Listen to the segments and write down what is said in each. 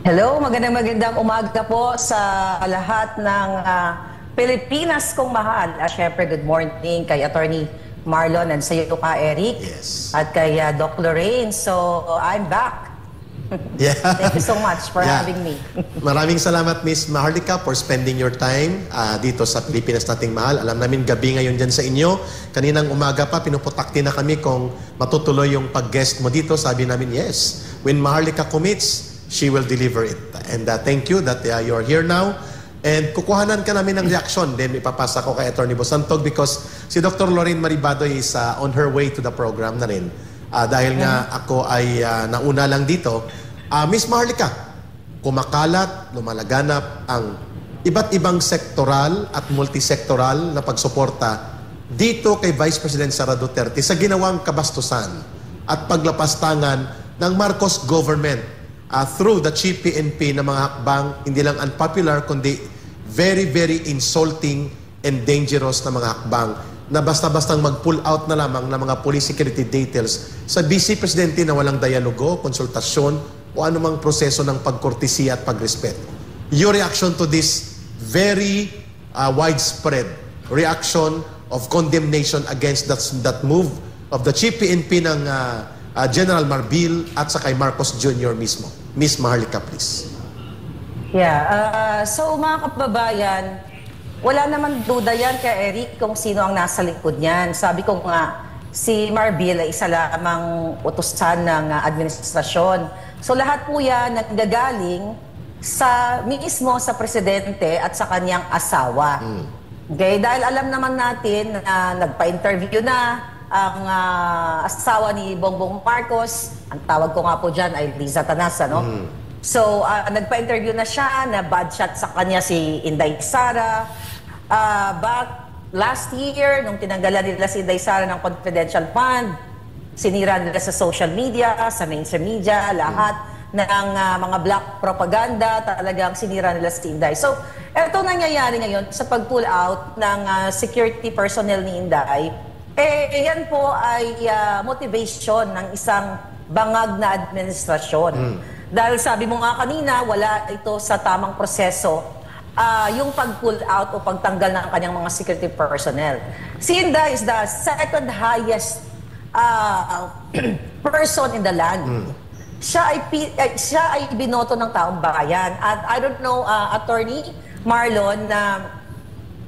Hello, magandang umaga po sa lahat ng Pilipinas kong mahal. Syempre, good morning kay Attorney Marlon and sa iyo ka, Eric. Yes. At kay Doc Lorraine. So, I'm back. Yeah. Thank you so much for having me. Maraming salamat, Miss Maharlika, for spending your time dito sa Pilipinas nating mahal. Alam namin gabi ngayon dyan sa inyo. Kaninang umaga pa, pinuputakti na kami kung matutuloy yung pag-guest mo dito. Sabi namin, yes. When Maharlika commits, she will deliver it. And thank you that you're here now. And kukuhanan ka namin ng reaction. Then ipapasa ko kay Attorney Bosantog because si Dr. Lorraine Maribadoy is on her way to the program na rin. Dahil nga ako ay nauna lang dito. Miss Maharlika, kumakalat, lumalaganap ang iba't ibang sektoral at multisektoral na pagsuporta dito kay Vice President Sara Duterte sa ginawang kabastusan at paglapastangan ng Marcos government through the Chief PNP na mga hakbang, hindi lang unpopular, kundi very, very insulting and dangerous na mga hakbang na basta-bastang mag-pull out na lamang ng mga police security details sa Vice Presidente na walang dialogo, konsultasyon, o anumang proseso ng pagkortesiya at pagrespeto. Your reaction to this very widespread reaction of condemnation against that move of the Chief PNP ng General Marbil at sa kay Marcos Jr. mismo. Miss Maharlika, please. Yeah. So, mga kababayan, wala naman duda yan kay Eric kung sino ang nasa likod niyan. Sabi ko nga, si Marbil ay isa lamang utusan ng administrasyon. So lahat po yan nanggagaling mismo sa presidente at sa kanyang asawa. Okay? Dahil alam naman natin na nagpa-interview na ang asawa ni Bongbong Marcos. Ang tawag ko nga po dyan ay Liza Tanasa, no? So nagpa-interview na siya, na bad shot sa kanya si Inday Sara. Back last year, nung tinanggalan nila si Inday Sara ng confidential fund, sinira nila sa social media, sa mainstream media, lahat ng mga black propaganda, talagang sinira nila si Inday. So, ito nangyayari ngayon sa pag-pull out ng security personnel ni Inday. Yan po ay motivation ng isang bangag na administrasyon. Dahil sabi mo nga kanina, wala ito sa tamang proseso yung pag-pull out o pagtanggal ng kanyang mga security personnel. Si Inday is the second highest person in the land. Siya ay binoto ng taong bayan. At I don't know, Attorney Marlon, na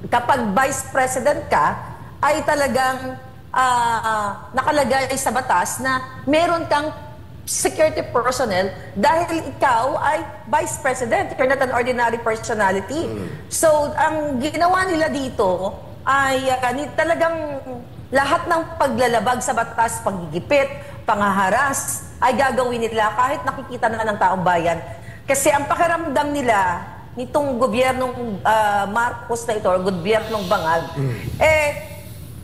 kapag Vice President ka, ay talagang nakalagay sa batas na meron kang security personnel dahil ikaw ay Vice President. You're not an ordinary personality. So, ang ginawa nila dito ay talagang lahat ng paglalabag sa batas, paggigipit, panghaharas, ay gagawin nila kahit nakikita na ng taong bayan. Kasi ang pakiramdam nila nitong gobyernong Marcos na ito, or gobyernong bangag,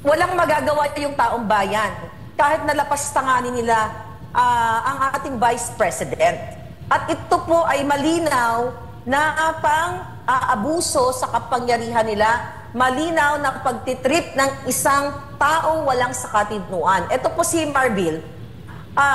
walang magagawa yung taong bayan. Kahit nalapastanganin nila ang ating Vice President. At ito po ay malinaw na pang-abuso sa kapangyarihan nila, malinaw na pagtitrip ng isang taong walang sakatidnuan. Ito po si Marbil.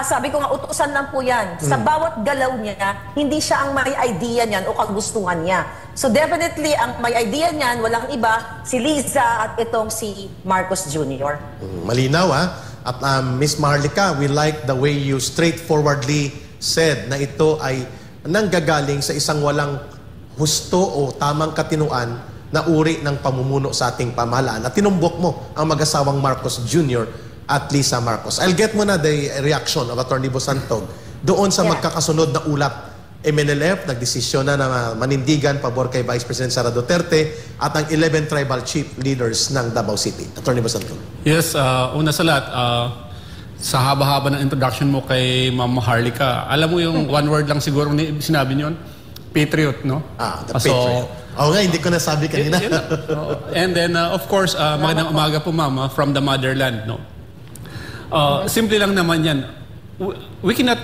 Sabi ko nga, utusan lang po yan. Sa bawat galaw niya, hindi siya ang may idea niyan o kagustuhan niya. So definitely, ang may idea niyan, walang iba, si Liza at itong si Marcos Jr. Malinaw, ha? At Miss Maharlika, we like the way you straightforwardly said na ito ay nanggagaling sa isang walang husto o tamang katinuan na uri ng pamumuno sa ating pamahalaan. At tinumbok mo ang mag-asawang Marcos Jr. at Liza Marcos. I'll get muna the reaction of Attorney Bosantog doon sa magkakasunod na ulat. MNLF, nagdesisyon na manindigan pabor kay Vice President Sara Duterte at ang 11 tribal chief leaders ng Davao City. Attorney Bosantog. Yes, una sa lahat, sa haba-haba ng introduction mo kay Ma'am Maharlika, alam mo yung one word lang siguro sinabi niyo, Patriot, no? The Patriot. Oo nga, hindi ko nasabi kanina. And then, of course, magandang umaga po, Mama, from the motherland, no? Simple lang naman yan. We cannot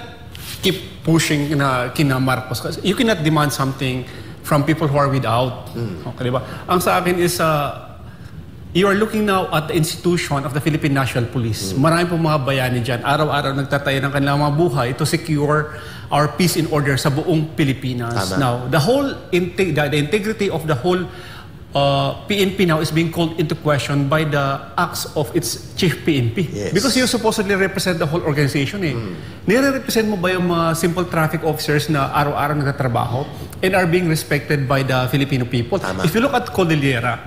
keep pushing kina Marcos. You cannot demand something from people who are without. Okay, diba? Ang sa akin is, you are looking now at the institution of the Philippine National Police. Marami pong mga bayani dyan. Araw-araw nagtatayo ng kanilang mga buhay to secure our peace and order sa buong Pilipinas. Tama. Now, the integrity of the whole PNP now is being called into question by the acts of its chief PNP. Yes. Because you supposedly represent the whole organization eh. Nire-represent mo ba yung mga simple traffic officers na araw-araw nagtatrabaho and are being respected by the Filipino people? Tama. If you look at Cordillera,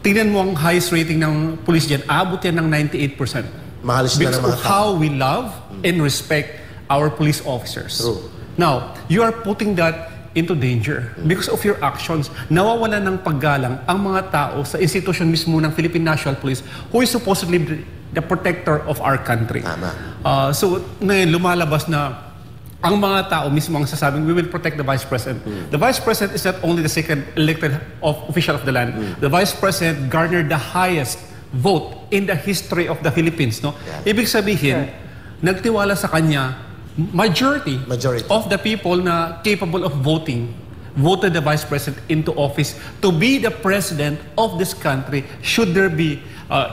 tingnan mo ang highest rating ng police dyan, abot yan ng 98%. Mahal sila Because ng of mga tao. how we love and respect our police officers. True. Now, you are putting that into danger because of your actions. Nawawala ng paggalang ang mga tao sa institution mismo ng Philippine National Police who is supposedly the protector of our country. Tama. So, ngayon lumalabas na ang mga tao mismo ang sasabing, we will protect the Vice President. The Vice President is not only the second elected official of the land. The Vice President garnered the highest vote in the history of the Philippines. No? Yeah. Ibig sabihin, nagtiwala sa kanya, majority of the people na capable of voting voted the Vice President into office to be the President of this country should there be,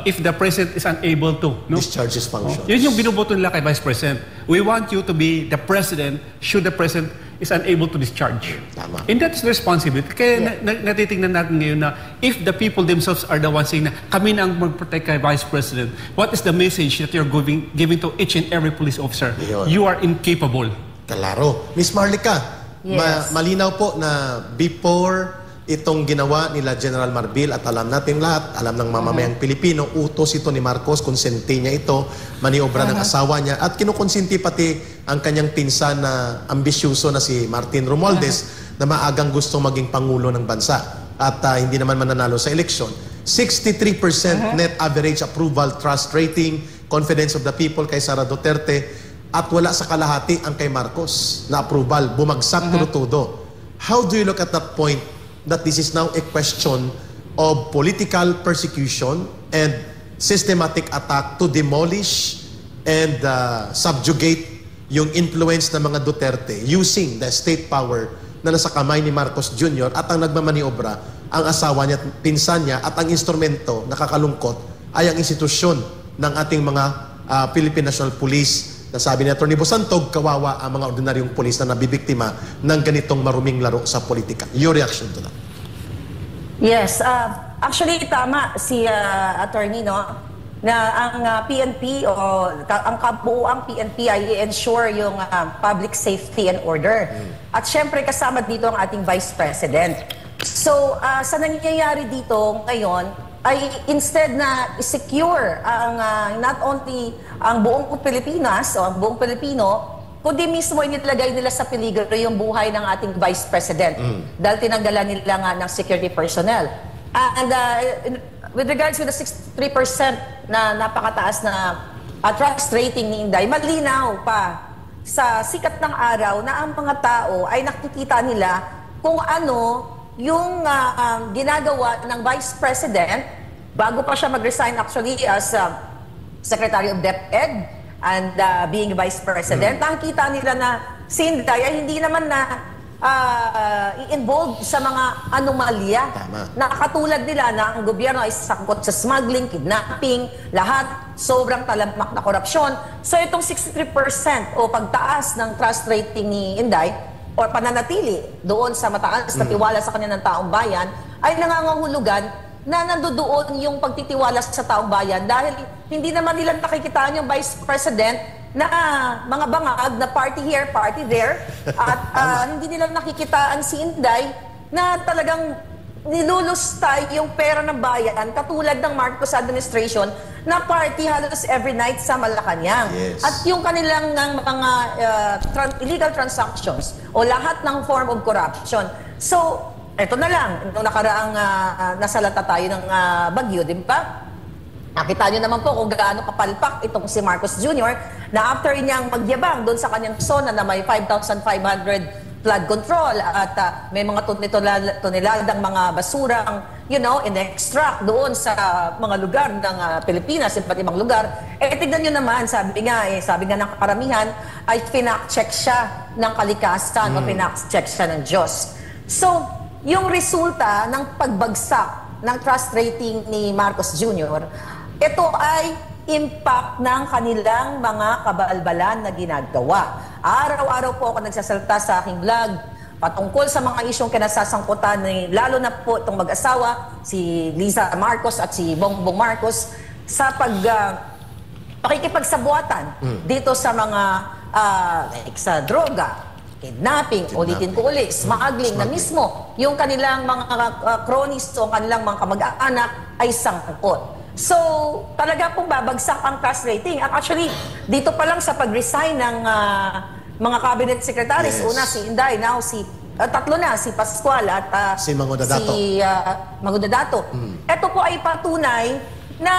if the President is unable to. No? Discharge his functions. Yun yung binoboto nila kay Vice President. We want you to be the President should the President is unable to discharge. Tama. And that's the responsibility. Kaya natitingnan natin ngayon na if the people themselves are the ones saying na kami na ang mag-protect kay Vice President, what is the message that you're giving to each and every police officer? Yun. You are incapable. Kalaro. Miss Marlica, Yes. malinaw po na before itong ginawa nila General Marbil at alam natin lahat, alam ng mamamayang Pilipino, utos ito ni Marcos, konsente niya ito, maniobra ng asawa niya at kinukonsinti pati ang kanyang pinsan na ambisyuso na si Martin Romualdez na maagang gustong maging pangulo ng bansa at hindi naman mananalo sa eleksyon. 63% net average approval, trust rating, confidence of the people kay Sara Duterte at wala sa kalahati ang kay Marcos na approval, bumagsak tulo-todo. How do you look at that point that this is now a question of political persecution and systematic attack to demolish and subjugate yung influence ng mga Duterte using the state power na nasa kamay ni Marcos Jr. at ang nagmamaniobra ang asawa niya at pinsan niya at ang instrumento nakakalungkot ay ang institusyon ng ating mga Philippine National Police. Nasabi ni Atty. Bosantog, kawawa ang mga ordinaryong pulis na nabibiktima ng ganitong maruming laro sa politika. Your reaction to that? Yes, actually tama si attorney, no, na ang PNP o ang kabuuang PNP ay i-ensure yung public safety and order. At syempre kasama dito ang ating Vice President. So sa nangyayari dito ngayon ay instead na i-secure ang not only ang buong Pilipinas o ang buong Pilipino, kundi mismo inilalagay nila sa peligro yung buhay ng ating Vice President dahil tinanggalan nila nga ng security personnel. And with regards to the 63% na napakataas na trust rating ni Inday, malinaw pa sa sikat ng araw na ang mga tao ay nakikita nila kung ano yung ginagawa ng Vice President bago pa siya mag-resign actually as Secretary of DepEd and being Vice President. Nakikita nila na si Inday ay hindi naman na i-involve sa mga anomalya. Tama. Na katulad nila na ang gobyerno ay sakot sa smuggling, kidnapping, lahat sobrang talamak na korupsyon. So itong 63% o pagtaas ng trust rating ni Inday or pananatili doon sa mataas na tiwala sa kanya ng taong bayan ay nangangahulugan na nandoon yung pagtitiwala sa taong bayan dahil hindi naman nila nakikitaan yung Vice President na mga bangag na party here, party there at hindi nila nakikitaan si Inday na talagang nilulusta yung pera ng bayan katulad ng Marcos administration na party halos every night sa Malacanang. Yes. At yung kanilang mga illegal transactions o lahat ng form of corruption. So, eto na lang, nung nakaraang nasalata tayo ng bagyo, di ba? Nakita nyo naman po kung gaano kapalpak itong si Marcos Jr. na after niyang magyabang doon sa kanyang zona na may 5,500 flood control at may mga toneladang mga basurang, in-extract doon sa mga lugar ng Pilipinas, iba't ibang lugar. Tignan nyo naman, sabi nga ng karamihan, ay pinack-check siya ng kalikasan o pinack-check siya ng Diyos. So, yung resulta ng pagbagsak ng trust rating ni Marcos Jr., ito ay impact ng kanilang mga kabalbalan na ginagawa. Araw-araw po ako nagsasalita sa aking vlog patungkol sa mga isyong kinasasangkutan ni lalo na po itong mag-asawa, si Liza Marcos at si Bongbong Marcos, sa pakikipagsabuatan dito sa mga like sa droga, kidnapping, ulitin ko ulit, smuggling na mismo yung kanilang mga cronies o kanilang mga kamag-anak ay sangkot. So, talaga pong babagsak ang trust rating. Actually, dito pa lang sa pag-resign ng mga cabinet secretaries, una si Inday, now si tatlo na, si Pascual at si Mangudadato. Mangudadato. Ito po ay patunay na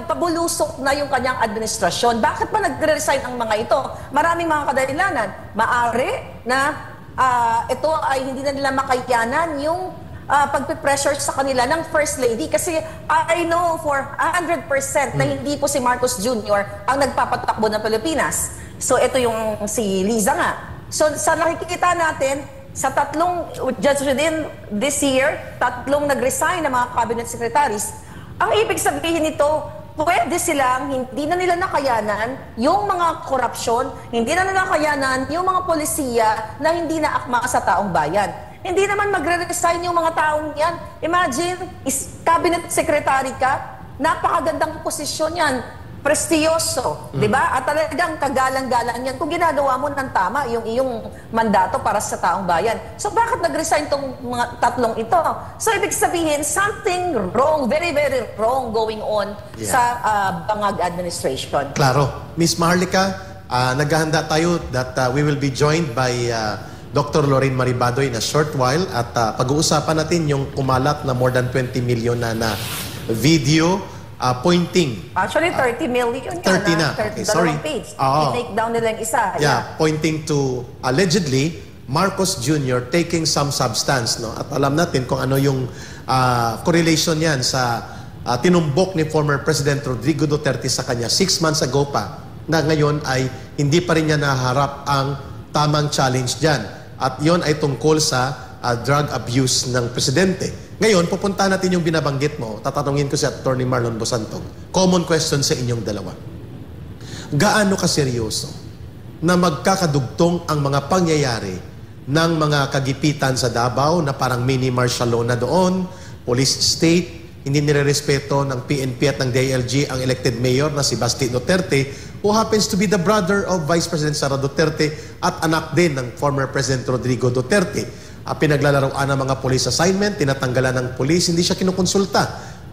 pabulusok na yung kanyang administrasyon. Bakit pa nagre-resign ang mga ito? Maraming mga kadahilanan. Maari na ito ay hindi na nila makayanan yung pagpipressure sa kanila ng First Lady. Kasi I know for 100% na hindi po si Marcos Jr. ang nagpapatakbo ng Pilipinas. So ito yung si Liza nga. So sa nakikita natin, sa tatlong, just within this year, tatlong nag-resign na mga cabinet secretaries, ang ibig sabihin nito, pwede silang hindi na nila nakayanan yung mga korupsyon, hindi na nila nakayanan yung mga polisiya na hindi na akma sa taong bayan. Hindi naman magre-resign yung mga taong yan. Imagine, cabinet secretary ka, napakagandang posisyon yan, prestiyoso, di ba? At talagang kagalang-galang yan kung ginagawa mo ng tama yung iyong mandato para sa taong bayan. So bakit nag-resign tong mga tatlong ito? So ibig sabihin, something wrong, very, very wrong going on sa Bangag administration. Klaro. Miss Maharlika, naghahanda tayo that we will be joined by Dr. Lorraine Maribadoy in a short while at pag-uusapan natin yung kumalat na more than 20 million na video pointing. Actually, 30 million 30 na. Okay, sorry. Page. I-take down nila yung isa. Yeah, pointing to allegedly Marcos Jr. taking some substance. No? At alam natin kung ano yung correlation yan sa tinumbok ni former President Rodrigo Duterte sa kanya 6 months ago pa na ngayon ay hindi pa rin niya naharap ang tamang challenge dyan. At yon ay tungkol sa drug abuse ng presidente. Ngayon, pupunta natin yung binabanggit mo. Tatanungin ko si Atty. Marlon Bosantog. Common question sa inyong dalawa. Gaano kaseryoso na magkakadugtong ang mga pangyayari ng mga kagipitan sa Davao na parang mini martial law na doon, police state, hindi nirerespeto ng PNP at ng DILG ang elected mayor na si Basti Duterte, who happens to be the brother of Vice President Sara Duterte at anak din ng former President Rodrigo Duterte. Pinaglalaroan ng mga police assignment, tinatanggalan ng police, hindi siya kinukonsulta.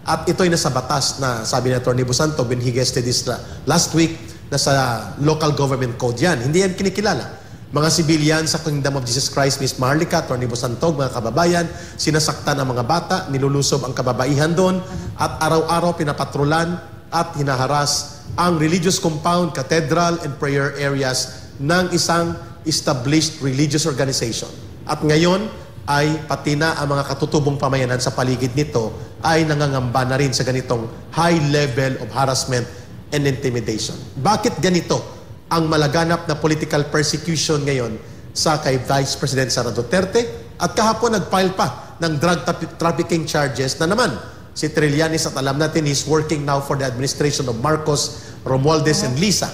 At ito'y nasa batas na sabi ni Atty. Bosantog when he guested this last week, nasa local government code yan. Hindi yan kinikilala. Mga sibilyan sa Kingdom of Jesus Christ, Miss Maharlika, Atty. Bosantog, mga kababayan, sinasaktan ang mga bata, nilulusob ang kababaihan doon, at araw-araw pinapatrulan at hinaharas ang religious compound, cathedral, and prayer areas ng isang established religious organization. At ngayon ay pati na ang mga katutubong pamayanan sa paligid nito ay nangangamba na rin sa ganitong high level of harassment and intimidation. Bakit ganito ang malaganap na political persecution ngayon sa kay Vice President Sara Duterte? At kahapon nag-file pa ng drug trafficking charges na naman si Trillanes at alam natin he's working now for the administration of Marcos, Romualdez, and Liza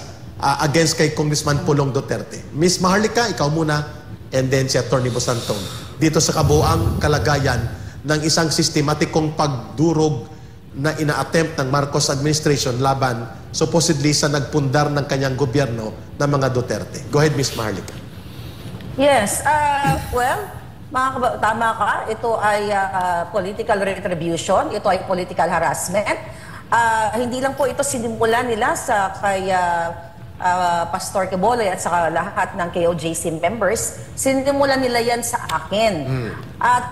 against kay Congressman Pulong Duterte. Miss Maharlika, ikaw muna. And then si Atty. Bosantog. Dito sa kabuang kalagayan ng isang sistematikong pagdurog na ina-attempt ng Marcos administration laban supposedly sa nagpundar ng kanyang gobyerno ng mga Duterte. Go ahead, Miss Maharlika. Yes. Well, tama ka. Ito ay political retribution. Ito ay political harassment. Hindi lang po ito sinimulan nila sa kay Pastor Quiboloy at saka lahat ng KOJC members, sinimulan nila yan sa akin at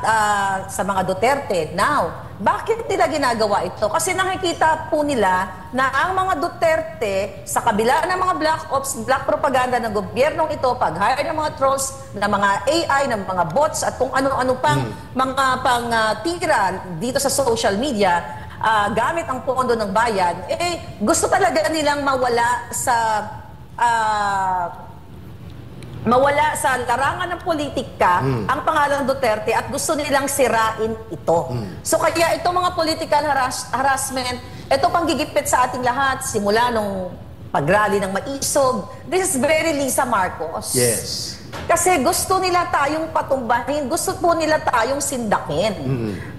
sa mga Duterte. Now, bakit nila ginagawa ito? Kasi nakikita po nila na ang mga Duterte, sa kabila ng mga black ops, black propaganda ng gobyernong ito, pag-hire ng mga trolls, ng mga AI, ng mga bots, at kung ano-ano pang mga tira dito sa social media, gamit ang pondo ng bayan, gusto talaga nilang mawala sa mawala sa larangan ng politika ang pangalan Duterte at gusto nilang sirain ito. So kaya itong mga political harassment, ito panggigipit sa ating lahat, simula nung pag-rally ng Maisog, this is very Lisa Marcos. Yes. Kasi gusto nila tayong patumbahin, gusto po nila tayong sindakin.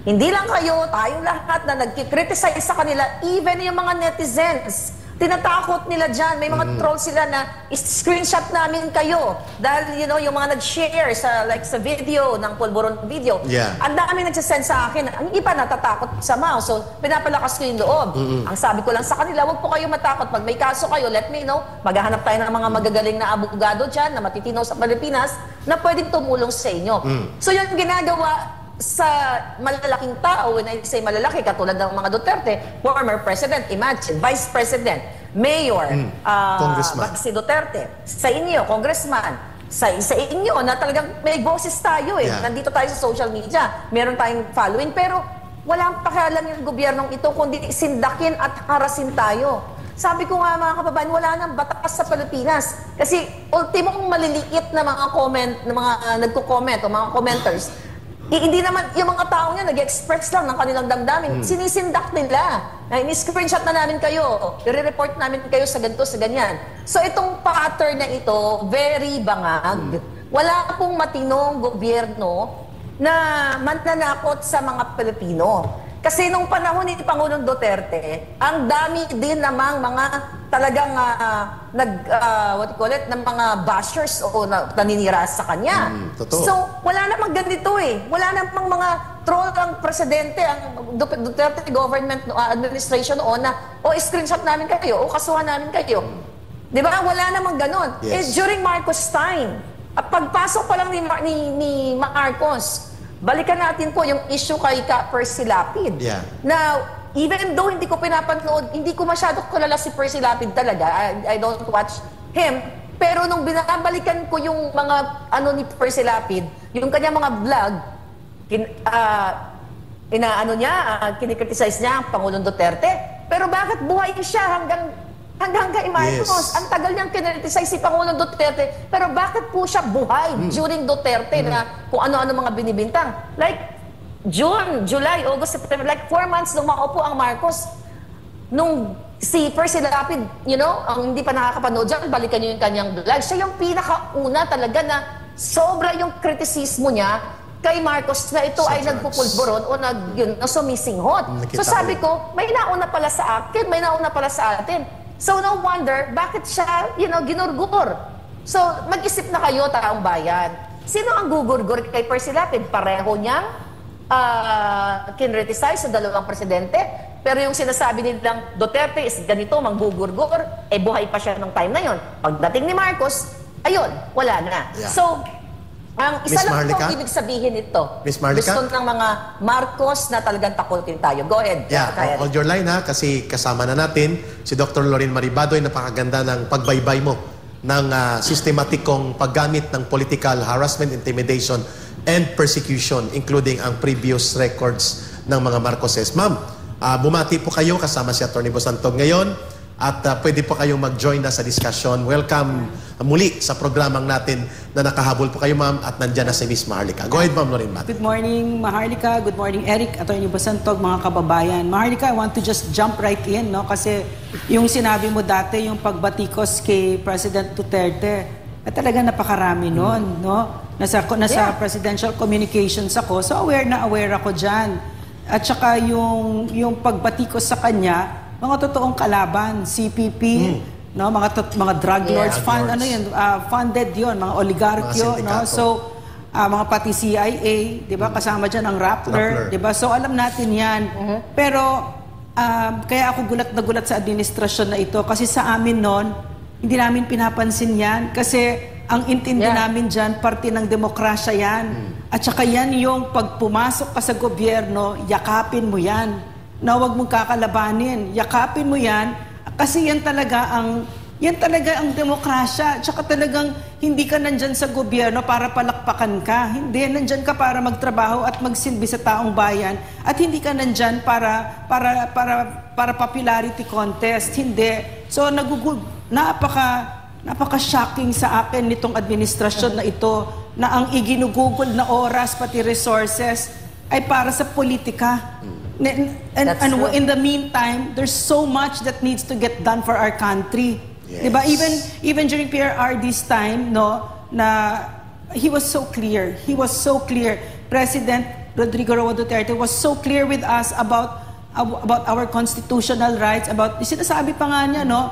Hindi lang kayo, tayong lahat na nagkikriticize sa kanila, even yung mga netizens. Tinatakot nila dyan. May mga trolls sila na screenshot namin kayo. Dahil, yung mga nag-share sa video, ng pulburon video. Yeah. Ang dami nagsasend sa akin. Ang iba natatakot sa mouse. So, pinapalakas ko yung loob. Ang sabi ko lang sa kanila, huwag po kayo matakot. Pag may kaso kayo, let me know. Maghahanap tayo ng mga magagaling na abogado dyan, na matitinaw sa Pilipinas, na pwedeng tumulong sa inyo. So, yung ginagawa sa malalaking tao, when I say malalaki, katulad ng mga Duterte, former president, imagine, vice president, mayor, congressman. si Duterte, sa inyo, congressman, sa inyo, na talagang may boses tayo eh. Yeah. Nandito tayo sa social media, meron tayong following, pero walang pakialam yung gobyernong ito, kundi sindakin at harasin tayo. Sabi ko nga mga kababayan, wala nang batas sa Pilipinas. Kasi ultimong maliliit na mga nagko-comment o mga commenters, hindi naman, yung mga tao niya nag-express lang ng kanilang damdamin. Sinisindak nila. Ini-screenshot na namin kayo. I-report namin kayo sa ganito, sa ganyan. So itong pattern na ito, very bangag. Wala pong matinong gobyerno na mananakot sa mga Pilipino. Kasi nung panahon ni Pangulong Duterte, ang dami din namang mga talagang ng mga bashers o naninira sa kanya. Totoo. So, wala namang ganito eh. Wala namang mga troll ang presidente, ang Duterte government administration noon na, screenshot namin kayo, kasuhan namin kayo. Di ba? Wala namang ganon. Yes. During Marcos time, at pagpasok pa lang ni Marcos, balikan natin po yung issue kay Percy Lapid. Yeah. Now, even though hindi ko pinapanood, hindi ko masyado kilala si Percy Lapid talaga. I don't watch him. Pero nung binabalikan ko yung mga ni Percy Lapid, yung kanya mga vlog, kinikriticize niya ang Pangulong Duterte. Pero bakit buhay siya hanggang kay Marcos? Yes. Ang tagal niyang kinriticize si Pangulong Duterte. Pero bakit po siya buhay during Duterte na kung ano-ano mga binibintang? Like, June, July, August, September, like 4 months nung makaupo ang Marcos. Nung si Percy Lapid, ang hindi pa nakakapanood dyan, balikan niyo yung kanyang vlog. Siya yung pinakauna talaga na sobra yung kritisismo niya kay Marcos na ito ay nagpupulburon o sumisinghot. So sabi ko, may nauna pala sa akin, may nauna pala sa atin. So no wonder, bakit siya, ginurgur? So mag-isip na kayo, taong bayan. Sino ang gugurgur kay Percy Lapid? Pareho niyang kinriticize sa dalawang presidente. Pero yung sinasabi nilang Duterte is ganito, manggugurgur, buhay pa siya nung time na yon. Pagdating ni Marcos, ayun, wala na. Yeah. So, ang isa Miss lang Maharlika? po ibig sabihin ito. Miss Maharlika? Gusto ng mga Marcos na talagang takutin tayo. Go ahead. Yeah, hold your line ha, kasi kasama na natin si Dr. Lorin Maribadoy. Napakaganda ng pagbaybay mo ng sistematikong paggamit ng political harassment, intimidation, and persecution, including ang previous records ng mga Marcoses. Ma'am, bumati po kayo kasama si Atty. Bosantog ngayon at pwede po kayong mag-join na sa discussion. Welcome muli sa programang natin na nakahabol po kayo, ma'am, at nandyan na si Miss Maharlika. Go ahead, ma'am Lorin. Good morning, Maharlika. Good morning, Eric, Atty. Bosantog, mga kababayan. Maharlika, I want to just jump right in, no? Kasi yung sinabi mo dati, yung pagbatikos kay President Duterte, talaga napakarami nun, no? Nasa presidential communications ako, so aware ako dyan. At saka yung pagbatikos sa kanya, mga totoong kalaban, CPP, no, mga drug lords, funded 'yon, mga oligarkyo, no. So mga pati CIA, 'di ba? Kasama diyan ang Rappler, 'di ba? So alam natin 'yan. Pero kaya ako gulat na gulat sa administrasyon na ito kasi sa amin noon hindi namin pinapansin 'yan kasi ang intindi namin diyan parte ng demokrasya 'yan. At saka 'yan yung pag pumasok ka sa gobyerno, yakapin mo 'yan. Na huwag mong kakalabanin. Yakapin mo yan kasi yan talaga ang demokrasya. Tsaka talagang hindi ka nandyan sa gobyerno para palakpakan ka. Hindi, nandyan ka para magtrabaho at magsilbi sa taong bayan. At hindi ka nandyan para popularity contest. Hindi. So napaka-shocking sa akin nitong administrasyon na ito na ang iginugugol na oras pati resources ay para sa politika. And in the meantime, there's so much that needs to get done for our country. Yes. Diba? Even during PRRD's time, no, na he was so clear. He was so clear. President Rodrigo Roa Duterte was so clear with us about our constitutional rights, about sinasabi pa nga niya, no,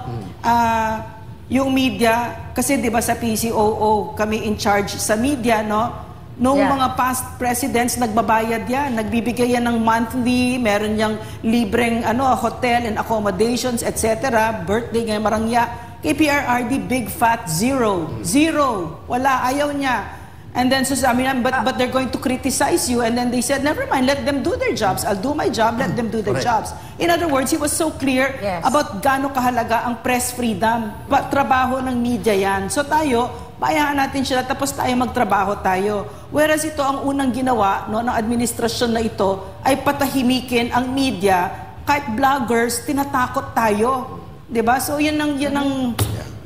yung media, kasi 'di ba sa PCOO kami in charge sa media, no? Nung mga past presidents nagbabayad yan, nagbibigay yan ng monthly, meron yang libreng hotel and accommodations, etc. Birthday ngayon marangya. Kay PRRD, big fat zero. Zero. Wala, ayaw niya. And then so sabi namin, but they're going to criticize you. And then they said, never mind, let them do their jobs. I'll do my job, let them do their jobs. In other words, he was so clear about gaano kahalaga ang press freedom. Trabaho ng media yan. So tayo, bayaan natin sila, tapos tayo magtrabaho tayo. Whereas ito, ang unang ginawa ng administrasyon na ito, ay patahimikin ang media, kahit vloggers, tinatakot tayo. Diba? So yan ang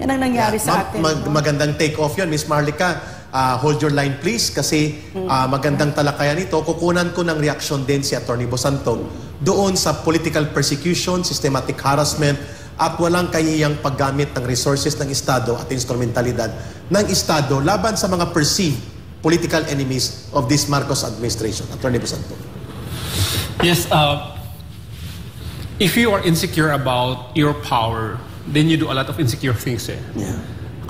nangyari sa atin. Magandang take-off yun, Miss Marlica. Hold your line please kasi magandang talakayan ito. Kukunan ko ng reaksyon din si Atty. Bosantog doon sa political persecution, systematic harassment at walang kahiyang paggamit ng resources ng Estado at instrumentalidad ng Estado laban sa mga perceived political enemies of this Marcos administration. Atty. Bosantog. Yes, if you are insecure about your power, then you do a lot of insecure things. Yeah.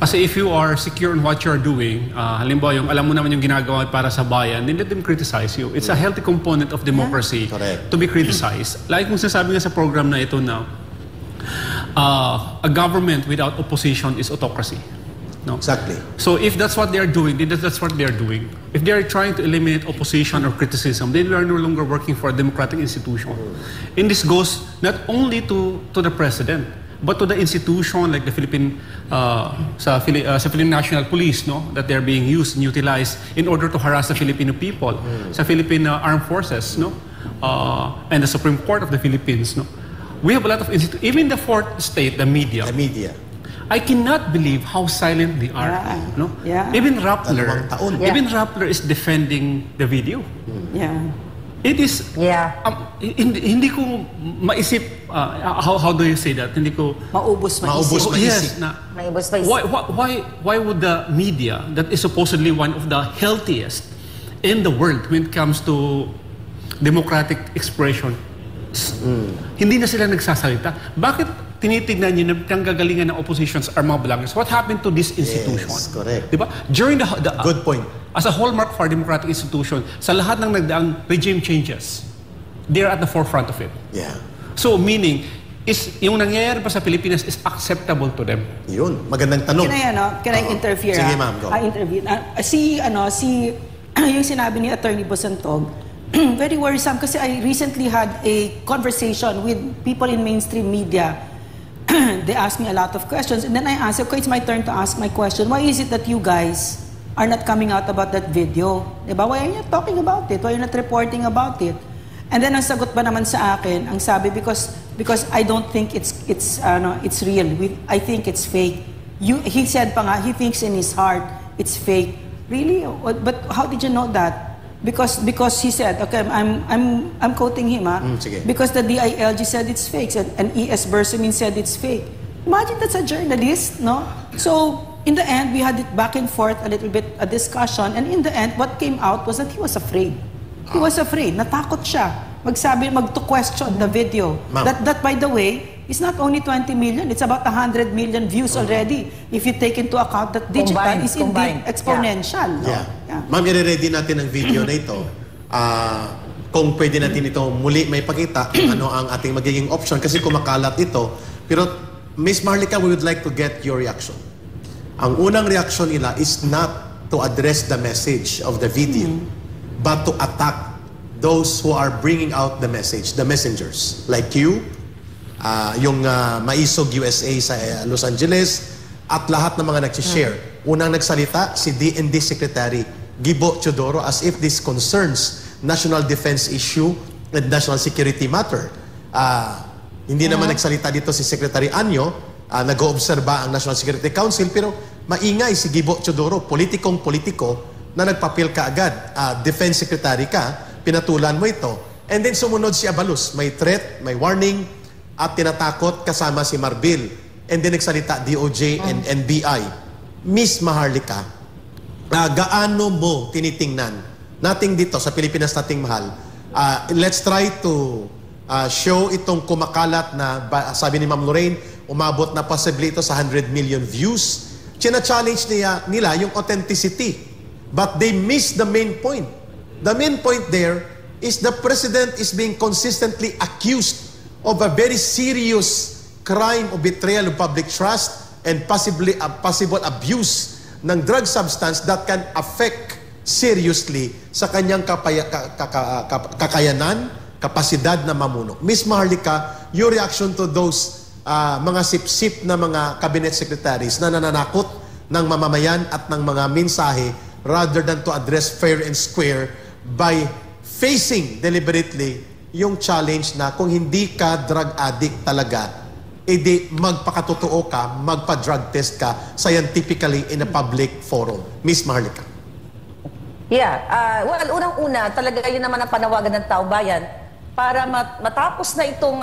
Kasi if you are secure in what you're doing, halimbawa yung alam mo naman yung ginagawa para sa bayan, then let them criticize you. It's a healthy component of democracy to be criticized. Like kung sinasabi nga sa program na ito na, a government without opposition is autocracy. No? Exactly. So if that's what they're doing, then that's what they're doing. If they're trying to eliminate opposition or criticism, then we are no longer working for a democratic institution. And this goes not only to the president, but to the institution like the Philippine National Police, no, that they're being used and utilized in order to harass the Filipino people, sa Philippine Armed Forces, no, and the Supreme Court of the Philippines, no. We have a lot of even the fourth estate, the media. The media. I cannot believe how silent they are, no. Even Rappler, is defending the video. It is, hindi ko maisip, how do you say that? Hindi ko... Maubos maisip. Yes. Maubos maisip. Why would the media, that is supposedly one of the healthiest in the world when it comes to democratic expression, hindi na sila nagsasalita? Bakit tinitignan niyo na pinanggagalingan ng oppositions are mga bloggers? What happened to this institution? Yes, correct. Diba? During the good point. As a hallmark for a democratic institution, sa lahat ng nagdaang regime changes, they're at the forefront of it. Yeah. So meaning, yung nangyayari pa sa Pilipinas is acceptable to them. Yun, magandang tanong. Can I interfere? Sige, ma'am, go. Intervene. Yung sinabi ni Atty. Bosantog, very worrisome kasi I recently had a conversation with people in mainstream media. They asked me a lot of questions and then I asked, okay, it's my turn to ask my question. Why is it that you guys are not coming out about that video? Diba? Why are you not talking about it? Why are you not reporting about it? And then ang sagot pa naman sa akin, ang sabi, because I don't think it's real. I think it's fake. He said pa nga, he thinks in his heart it's fake. Really? But how did you know that? Because he said, okay, I'm quoting him, because the DILG said it's fake, and ES Bersamin said it's fake. Imagine that's a journalist, no? So in the end, we had it back and forth a little bit, a discussion, and in the end, what came out was that he was afraid. He was afraid. Natakot siya. Mag-to-question the video. That, by the way, is not only 20 million, it's about 100 million views already. If you take into account that digital is indeed exponential. Yeah. Ma'am, i-ready natin ang video na ito. Kung pwede natin ito muli may pakita ano ang ating magiging option kasi kumakalat ito. Pero Ms. Marlica, we would like to get your reaction. Ang unang reaction nila is not to address the message of the video, but to attack those who are bringing out the message, the messengers, like you, yung Maisog USA sa Los Angeles, at lahat ng mga nag-share. Unang nagsalita, si DND Secretary Gibo Teodoro, as if this concerns national defense issue and national security matter. Hindi naman nagsalita dito si Secretary Anyo, nag-oobserba ang National Security Council, pero maingay si Gibo Teodoro, politikong-politiko na nagpapil ka agad. Defense Secretary ka, pinatulan mo ito. And then sumunod si Abalos, may threat, may warning, at tinatakot kasama si Marbil. And then nagsalita DOJ and NBI. Miss Maharlika, gaano mo tinitingnan nating dito sa Pilipinas nating mahal? Let's try to show itong kumakalat na, sabi ni Ma'am Lorraine, umabot na possibly ito sa 100 million views. China-challenge nila yung authenticity. But they miss the main point. The main point there is the President is being consistently accused of a very serious crime of betrayal of public trust and possible abuse ng drug substance that can affect seriously sa kanyang kakayanan, kapasidad na mamuno. Miss Maharlika, your reaction to those mga sip-sip na mga cabinet secretaries na nananakot ng mamamayan at ng mga mensahe rather than to address fair and square by facing deliberately yung challenge na kung hindi ka drug addict talaga, edi magpakatotoo ka, magpa-drug test ka scientifically in a public forum. Miss Maharlika. Yeah. Well, unang-una, talaga yun naman ang panawagan ng taong bayan para matapos na itong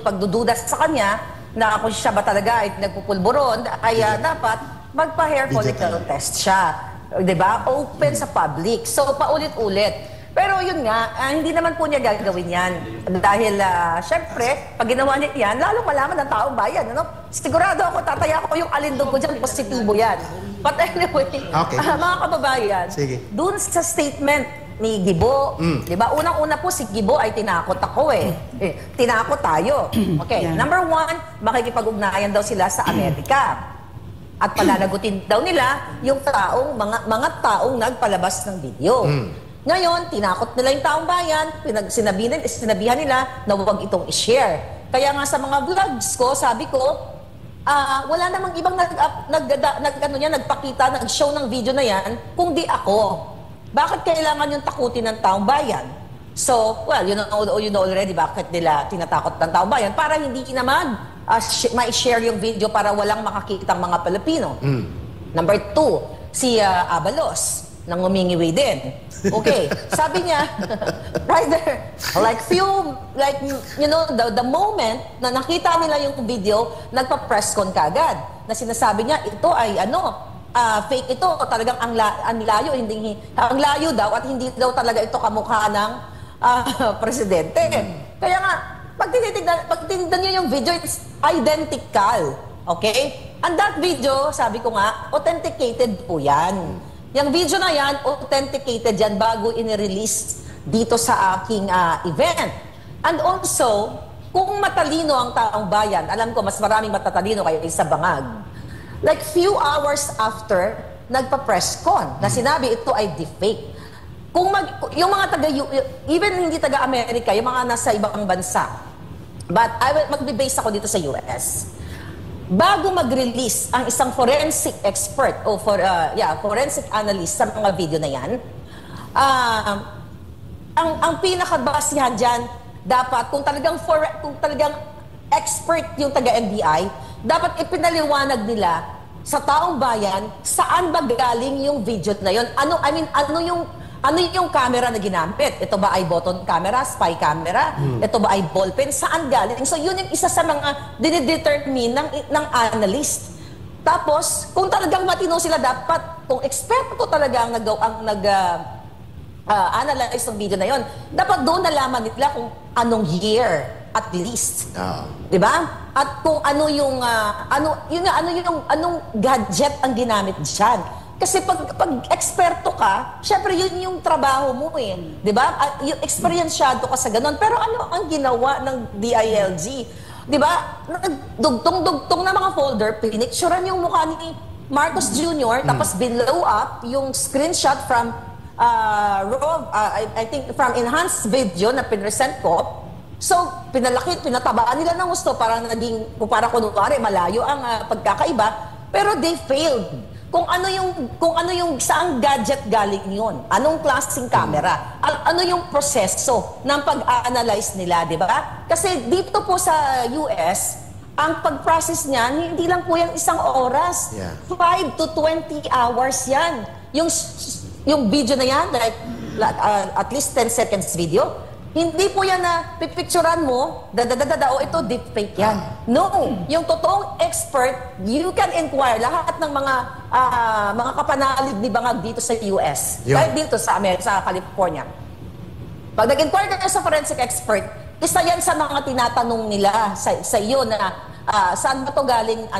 pagdududa sa kanya na kung siya ba talaga ay nagpupulburon, kaya dapat magpa-hair follicle test siya. Diba? Open sa public. So, paulit-ulit. Pero yun nga, hindi naman po niya gagawin yan. Dahil, syempre, pag ginawa niya yan, lalong malaman ng taong bayan. Ano? Sigurado ako, tataya ko yung alindog ko dyan, positibo yan. But anyway, okay. Mga kababayan, dun sa statement ni Gibo, di ba? Unang-una po si Gibo ay tinakot ako tinakot tayo. Okay, number one, makikipag-ugnayan daw sila sa Amerika. At palalagutin daw nila yung mga taong nagpalabas ng video. Ngayon, tinakot nila yung taong bayan, sinabihan nila na huwag itong i-share. Kaya nga sa mga vlogs ko, sabi ko, wala namang ibang nagpakita, nag-show ng video na yan, kung di ako. Bakit kailangan yung takutin ng taong bayan? So, well, you know already bakit nila tinatakot ng taong bayan para hindi naman ma-share yung video para walang makakitang mga Pilipino. Number two, si Abalos, nang umingiwi din. Okay, sabi niya, right there, the moment na nakita nila yung video, nagpa-press con kagad, na sinasabi niya, ito ay fake ito, talagang ang layo, ang layo daw at hindi daw talaga ito kamukha ng presidente. Kaya nga, pag tinitignan niyo yung video, it's identical. Okay? And that video, sabi ko nga, authenticated po yan. Yung video na yan, authenticated yan bago in-release dito sa aking event. And also, kung matalino ang taong bayan, alam ko mas maraming matatalino kayo sa bangag. Like few hours after, nagpa-press con na sinabi ito ay deepfake. Yung mga even hindi taga-Amerika, yung mga nasa ibang bansa, but magbe-base ako dito sa US. Bago mag-release ang isang forensic expert o forensic analyst sa mga video na yan, ang pinakabasihan dyan, dapat kung talagang expert yung taga-NBI, dapat ipinaliwanag nila sa taong bayan saan ba galing yung video na yun. Ano yung camera na ginamit? Ito ba ay button camera, spy camera? Ito ba ay ballpen? Saan galing? So yun yung isa sa mga dinidetermine ng analyst. Tapos, kung talagang matino sila dapat, kung eksperto talaga ang nag-analyze ng video na yon, dapat doon nalaman nila kung anong year at least. Diba? At kung anong gadget ang ginamit dyan. Kasi pag eksperto ka, syempre yun yung trabaho mo di ba? Yung experiensyado ka sa ganun. Pero ano ang ginawa ng DILG? Di ba? Dugtong-dugtong na mga folder, pinicturean yung mukha ni Marcos Jr., tapos below up yung screenshot from I think from enhanced video na pinresent ko. So, pinatabaan nila ng gusto para kunwari malayo ang pagkakaiba, pero they failed. Kung ano yung saang gadget galing yun, anong klaseng camera, ano yung proseso ng pag-analyze nila, di ba? Kasi dito po sa US, ang pag-process niyan, hindi lang po yan isang oras. Yeah. 5 to 20 hours yan. Yung video na yan, like at least 10 seconds video, hindi po yan na pipicturan mo, o ito deepfake yan. No, yung totoong expert, you can inquire lahat ng mga kapanalig ni Bangag dito sa US. Yun. Kahit dito sa Amerika, sa California. Pag nag-inquire ka sa forensic expert, isa yan sa mga tinatanong nila sa iyo na saan ba to galing,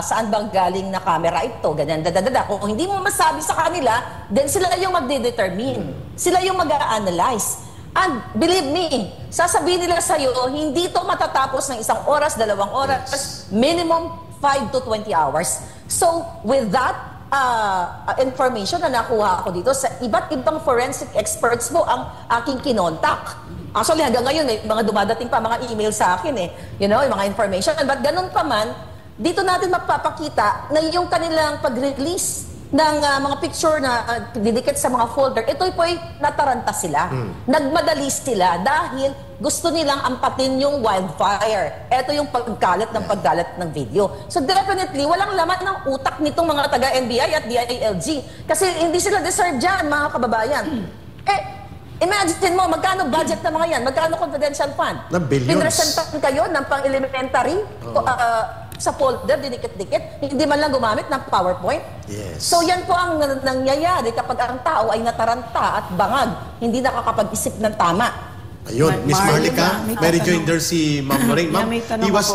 saan bang galing na camera ito, ganyan, Kung hindi mo masabi sa kanila, then sila yung magde-determine. Sila yung mag-a-analyze. And believe me, sasabihin nila sa iyo, hindi ito matatapos ng 1 oras, 2 oras, minimum 5 to 20 hours. So, with that information na nakuha ko dito, sa iba't ibang forensic experts po ang aking kinontak. Actually, hanggang ngayon, mga dumadating pa mga email sa akin yung mga information. But ganun pa man, dito natin mapapakita na yung kanilang pag-release ng mga picture na didikit sa mga folder, ito po'y nataranta sila. Nagmadali sila dahil gusto nilang ampatin yung wildfire. Ito yung pagkalat ng video. So definitely, walang laman ng utak nitong mga taga-NBI at DILG. Kasi hindi sila deserve dyan, mga kababayan. Imagine mo, magkano budget ng mga yan? Magkano confidential fund? Na billions. Pinresentan kayo ng pang-elementary sa folder, dinikit-dikit, hindi man lang gumamit ng PowerPoint. Yes. So yan po ang nangyayari kapag ang tao ay nataranta at bangag, hindi nakakapag-isip ng tama. Ayun, Miss Marlica, may rejoinder si Ma'am Lorraine. Ma'am,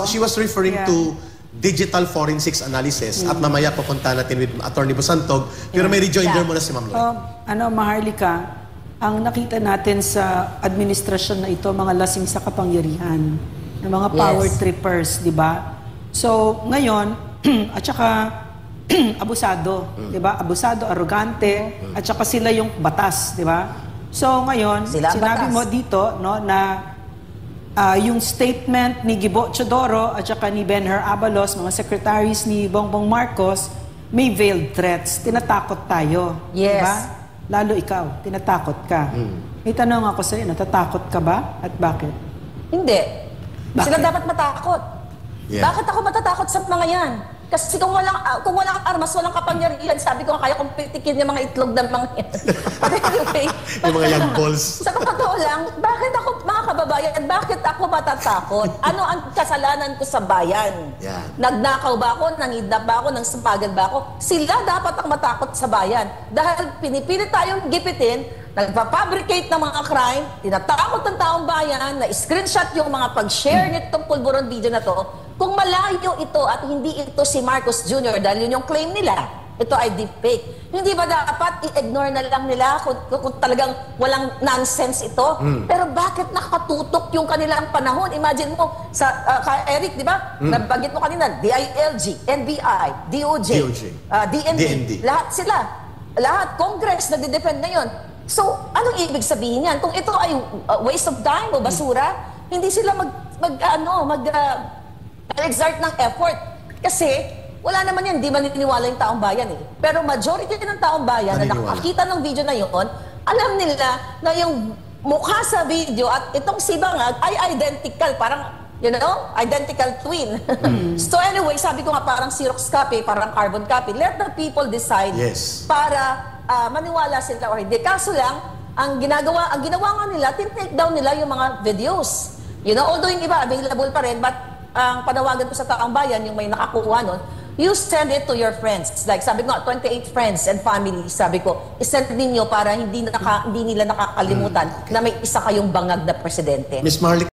she was referring to digital forensics analysis at mamaya pupunta natin with Attorney Busantog. Pero may rejoinder muna si Ma'am Lorraine. Maharlika, ang nakita natin sa administrasyon na ito, mga lasing sa kapangyarihan, ng mga power trippers, di ba? So, ngayon, at saka abusado, di ba? Abusado, arrogante, at saka sila yung batas, di ba? So, ngayon, sinabi mo dito, no, na yung statement ni Gibo Chodoro at saka ni Benher Abalos, mga secretaries ni Bongbong Marcos, may veiled threats. Tinatakot tayo. Yes. Di ba? Lalo ikaw, tinatakot ka. May tanong ako sa'yo, natatakot ka ba? At bakit? Hindi. Bakit? Sila dapat matakot. Yeah. Bakit ako matatakot sa mga yan? Kasi kung walang armas, walang kapangyarihan, sabi ko kaya kong pitikin yung mga itlog ng mga yan. Anyway, yung mga young balls. Sa totoo lang, bakit ako, mga kababayan, bakit ako matatakot? Ano ang kasalanan ko sa bayan? Yeah. Nagnakaw ba ako? Nangidnap ba ako? Nangsampagan ba ako? Sila dapat ang matakot sa bayan. Dahil pinipilit tayong gipitin, nagpapabricate ng mga crime, tinatakot ng taong bayan, na screenshot yung mga pag-share nitong pulburon video na to. Kung malayo ito at hindi ito si Marcos Jr. dahil yun yung claim nila, ito ay deepfake. Hindi ba dapat i-ignore na lang nila kung talagang walang nonsense ito? Pero bakit nakatutok yung kanilang panahon? Imagine mo, Eric, di ba? Nabanggit mo kanina, DILG, NBI, DOJ, DND. Lahat sila. Lahat, Congress, nagde-defend na yun. So, anong ibig sabihin yan? Kung ito ay waste of time o basura, hindi sila mag-exert ng effort. Kasi, wala naman yan, di maniniwala yung taong bayan Pero majority ng taong bayan na nakakita ng video na yun, alam nila na yung mukha sa video at itong si Bangag ay identical, parang, identical twin. So anyway, sabi ko nga parang Xerox copy, parang carbon copy. Let the people decide para maniwala sila or hindi. Kaso lang, ang ginawa nga nila, tin-take down nila yung mga videos. Although yung iba available pa rin, but ang panawagan ko sa taong bayan, yung may nakakuha nun, you send it to your friends. Like sabi ko, 28 friends and family, sabi ko, isend ninyo para hindi nila nakakalimutan na may isa kayong bangag na presidente. Miss Marlica,